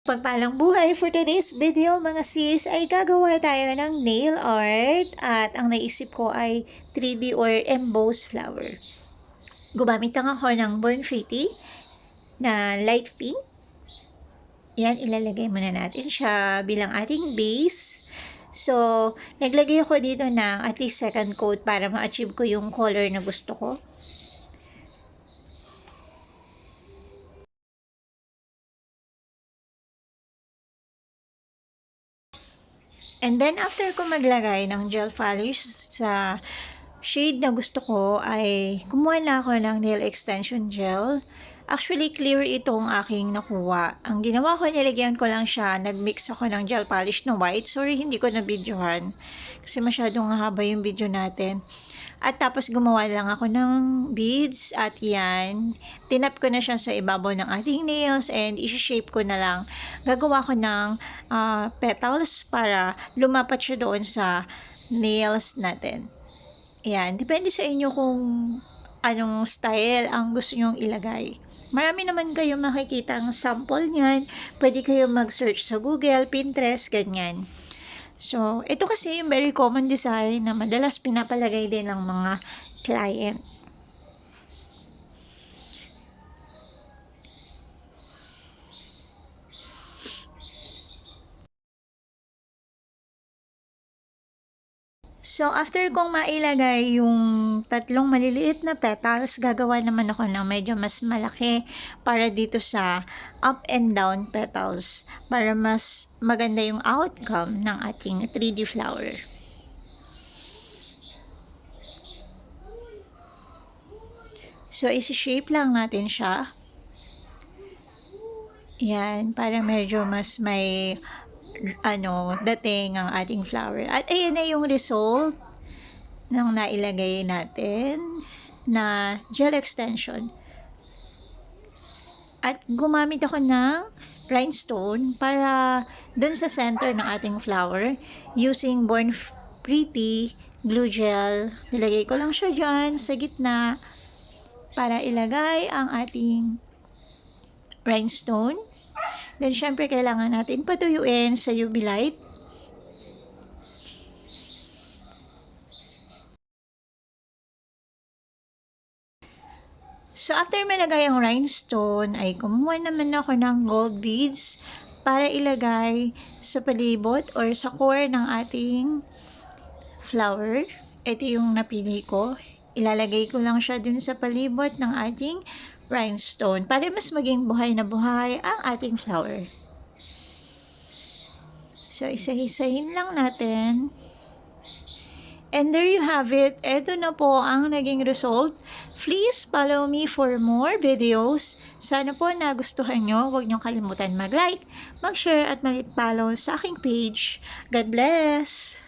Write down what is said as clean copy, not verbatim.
Pagpalang buhay, for today's video mga sis ay gagawa tayo ng nail art at ang naisip ko ay 3D or embossed flower. Gumamit lang ako ng Born Pretty na light pink. Yan, ilalagay muna natin siya bilang ating base. So, naglagay ako dito ng at least second coat para ma-achieve ko yung color na gusto ko. And then, after ko maglagay ng gel polish sa shade na gusto ko, ay kumuha na ako ng nail extension gel. Actually, clear itong aking nakuha. Ang ginawa ko, nilagyan ko lang siya, nagmix ako ng gel polish na white. Sorry, hindi ko na-videohan kasi masyadong haba yung video natin. At tapos gumawa lang ako ng beads at yan, tinap ko na siya sa ibabaw ng ating nails and isi-shape ko na lang. Gagawa ko ng petals para lumapat siya doon sa nails natin. Yan, depende sa inyo kung anong style ang gusto nyong ilagay. Marami naman kayong makikita ang sample niyan. Pwede kayong mag-search sa Google, Pinterest, ganyan. So, ito kasi yung very common design na madalas pinapalagay din ng mga client. So, after kong mailagay yung tatlong maliliit na petals, gagawa naman ako ng medyo mas malaki para dito sa up and down petals para mas maganda yung outcome ng ating 3D flower. So, isi-shape lang natin siya. Yan, para medyo mas may dating ang ating flower. At ayan na yung result ng nailagay natin na gel extension. At gumamit ako ng rhinestone para dun sa center ng ating flower using Born Pretty glue gel. Nilagay ko lang siya dyan sa gitna para ilagay ang ating rhinestone. Then, syempre, kailangan natin patuyuin sa UV light. So, after malagay ang rhinestone, ay kumuha naman ako ng gold beads para ilagay sa palibot or sa core ng ating flower. Ito yung napili ko. Ilalagay ko lang siya dun sa palibot ng ating rhinestone para mas maging buhay na buhay ang ating flower. So, isa-isahin lang natin. And there you have it. Ito na po ang naging result. Please follow me for more videos. Sana po nagustuhan nyo. Huwag nyo kalimutan mag-like, mag-share at mag-follow sa aking page. God bless!